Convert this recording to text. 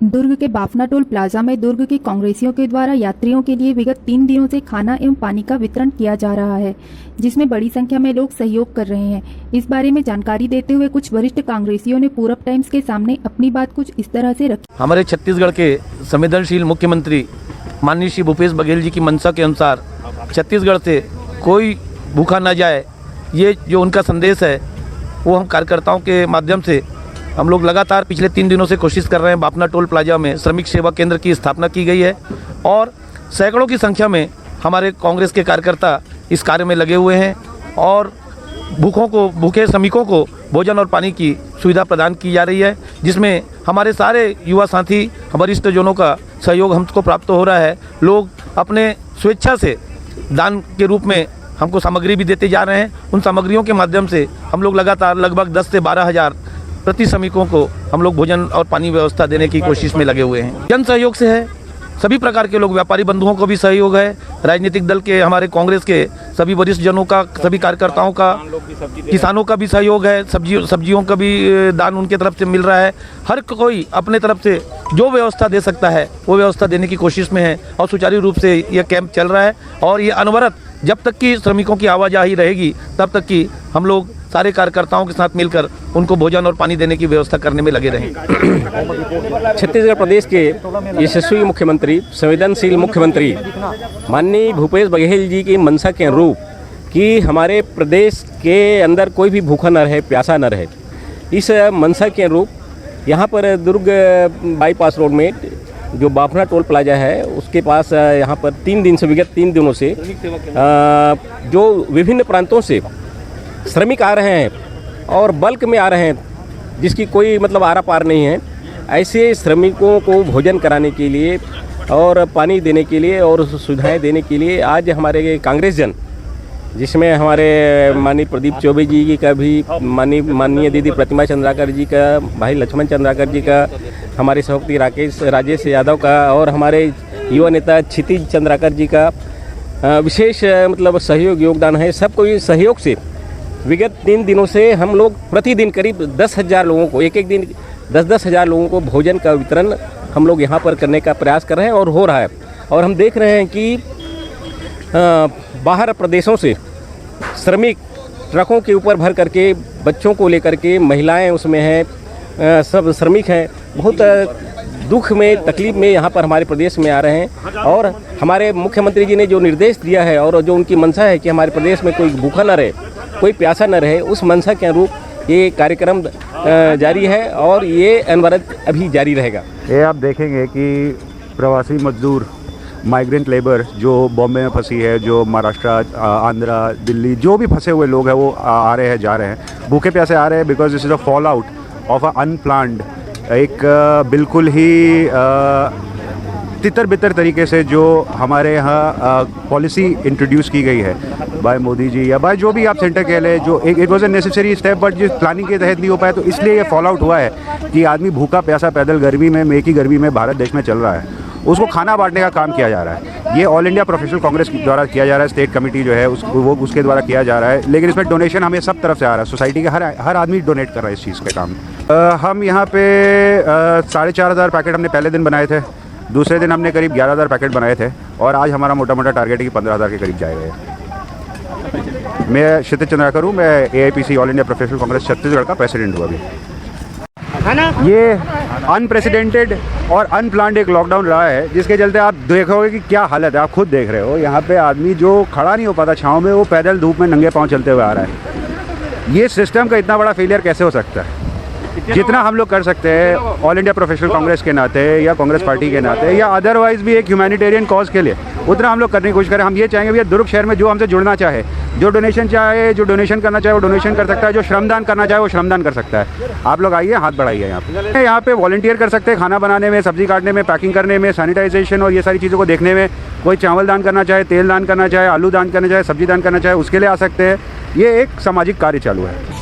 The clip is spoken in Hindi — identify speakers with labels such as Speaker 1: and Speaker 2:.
Speaker 1: दुर्ग के बाफना टोल प्लाजा में दुर्ग के कांग्रेसियों के द्वारा यात्रियों के लिए विगत 3 दिनों से खाना एवं पानी का वितरण किया जा रहा है, जिसमें बड़ी संख्या में लोग सहयोग कर रहे हैं। इस बारे में जानकारी देते हुए कुछ वरिष्ठ कांग्रेसियों ने पूरब टाइम्स के सामने अपनी बात कुछ इस तरह से रखी।
Speaker 2: हमारे छत्तीसगढ़ के संवेदनशील मुख्यमंत्री माननीय श्री भूपेश बघेल जी की मंशा के अनुसार छत्तीसगढ़ से कोई भूखा न जाए, ये जो उनका संदेश है वो हम कार्यकर्ताओं के माध्यम से हम लोग लगातार पिछले 3 दिनों से कोशिश कर रहे हैं। बाफना टोल प्लाजा में श्रमिक सेवा केंद्र की स्थापना की गई है और सैकड़ों की संख्या में हमारे कांग्रेस के कार्यकर्ता इस कार्य में लगे हुए हैं और भूखे श्रमिकों को भोजन और पानी की सुविधा प्रदान की जा रही है, जिसमें हमारे सारे युवा साथी वरिष्ठ जनों का सहयोग हमको प्राप्त हो रहा है। लोग अपने स्वेच्छा से दान के रूप में हमको सामग्री भी देते जा रहे हैं। उन सामग्रियों के माध्यम से हम लोग लगातार लगभग 10 से 12 हज़ार प्रति श्रमिकों को हम लोग भोजन और पानी व्यवस्था देने की कोशिश में लगे हुए हैं। जन सहयोग से है, सभी प्रकार के लोग, व्यापारी बंधुओं को भी सहयोग है, राजनीतिक दल के, हमारे कांग्रेस के सभी वरिष्ठ जनों का, सभी कार्यकर्ताओं का, किसानों का भी सहयोग है, सब्जियों का भी दान उनके तरफ से मिल रहा है। हर कोई अपने तरफ से जो व्यवस्था दे सकता है वो व्यवस्था देने की कोशिश में है और सुचारू रूप से यह कैंप चल रहा है और ये अनवरत जब तक कि श्रमिकों की आवाजाही रहेगी तब तक कि हम लोग सारे कार्यकर्ताओं के साथ मिलकर उनको भोजन और पानी देने की व्यवस्था करने में लगे रहेंगे।
Speaker 3: छत्तीसगढ़ प्रदेश के यशस्वी मुख्यमंत्री, संवेदनशील मुख्यमंत्री माननीय भूपेश बघेल जी की मंशा के अनुरूप कि हमारे प्रदेश के अंदर कोई भी भूखा न रहे, प्यासा न रहे, इस मंशा के अनुरूप यहाँ पर दुर्ग बाईपास रोड में जो बाफना टोल प्लाजा है उसके पास यहाँ पर विगत 3 दिनों से जो विभिन्न प्रांतों से श्रमिक आ रहे हैं और बल्क में आ रहे हैं, जिसकी कोई मतलब आरा पार नहीं है, ऐसे श्रमिकों को भोजन कराने के लिए और पानी देने के लिए और सुविधाएं देने के लिए आज हमारे कांग्रेस जन, जिसमें हमारे माननीय प्रदीप चौबे जी का भी, माननीय दीदी प्रतिमा चंद्राकर जी का, भाई लक्ष्मण चंद्राकर जी का, हमारे सहयोगी राजेश यादव का और हमारे युवा नेता क्षितिज चंद्राकर जी का विशेष मतलब सहयोग योगदान है। सबको इस सहयोग से विगत 3 दिनों से हम लोग प्रतिदिन करीब 10,000 लोगों को, एक दिन 10-10 हज़ार लोगों को भोजन का वितरण हम लोग यहाँ पर करने का प्रयास कर रहे हैं और हो रहा है। और हम देख रहे हैं कि बाहर प्रदेशों से श्रमिक ट्रकों के ऊपर भर करके, बच्चों को लेकर के, महिलाएं उसमें हैं, सब श्रमिक हैं, बहुत दुख में, तकलीफ में यहाँ पर हमारे प्रदेश में आ रहे हैं। और हमारे मुख्यमंत्री जी ने जो निर्देश दिया है और जो उनकी मंशा है कि हमारे प्रदेश में कोई भूखा न रहे, कोई प्यासा न रहे, उस मंशा के अनुरूप ये कार्यक्रम जारी है और ये अनवरत अभी जारी रहेगा।
Speaker 4: ये आप देखेंगे कि प्रवासी मजदूर, माइग्रेंट लेबर जो बॉम्बे में फंसी है, जो महाराष्ट्र, आंध्रा, दिल्ली, जो भी फंसे हुए लोग हैं वो आ रहे हैं, जा रहे हैं, भूखे प्यासे आ रहे हैं, because this is a fall out of a unplanned, एक बिल्कुल ही तितर बितर तरीके से जो हमारे यहाँ पॉलिसी इंट्रोड्यूस की गई है बाय मोदी जी या बाय जो भी आप सेंटर कह लें, जो it was a necessary step but जिस प्लानिंग के तहत नहीं हो पाया, तो इसलिए ये फॉल आउट हुआ है कि आदमी भूखा प्यासा पैदल गर्मी में, मई की गर्मी में भारत देश में चल रहा है, उसको खाना बांटने का काम किया जा रहा है। ये ऑल इंडिया प्रोफेशनल कांग्रेस द्वारा किया जा रहा है, स्टेट कमेटी जो है उसके द्वारा किया जा रहा है, लेकिन इसमें डोनेशन हमें सब तरफ से आ रहा है, सोसाइटी के हर आदमी डोनेट कर रहा है इस चीज़ के काम। हम यहाँ पे 4,500 पैकेट हमने पहले दिन बनाए थे, दूसरे दिन हमने करीब 11,000 पैकेट बनाए थे और आज हमारा मोटा मोटा टारगेट है कि 15,000 के करीब जाएगा। मैं क्षितिज चंद्राकर हूँ, मैं AIPC all India professional Congress Chhattisgarh का प्रेसिडेंट हूँ। अभी ये अनप्रेसिडेंटेड और अनप्लान्ड एक लॉकडाउन रहा है, जिसके चलते आप देखोगे कि क्या हालत है, आप खुद देख रहे हो। यहाँ पे आदमी जो खड़ा नहीं हो पाता छाँव में, वो पैदल धूप में नंगे पाँव चलते हुए आ रहा है। ये सिस्टम का इतना बड़ा फेलियर कैसे हो सकता है? जितना हम लोग कर सकते हैं ऑल इंडिया प्रोफेशनल कांग्रेस के नाते या कांग्रेस पार्टी के नाते या अदरवाइज भी एक ह्यूमैनिटेरियन कॉज के लिए, उतना हम लोग करने की कोशिश करें। हम ये चाहेंगे भैया दुर्ग शहर में जो हमसे जुड़ना चाहे, जो डोनेशन चाहे, जो डोनेशन करना चाहे वो डोनेशन कर सकता है, जो श्रमदान करना चाहे वो श्रमदान कर सकता है। आप लोग आइए, हाथ बढ़ाइए। यहाँ पे वॉलंटियर कर सकते हैं, खाना बनाने में, सब्जी काटने में, पैकिंग करने में, सैनिटाइजेशन और ये सारी चीज़ों को देखने में। कोई चावल दान करना चाहे, तेल दान करना चाहे, आलू दान करना चाहे, सब्जी दान करना चाहे, उसके लिए आ सकते हैं। ये एक सामाजिक कार्य चालू है।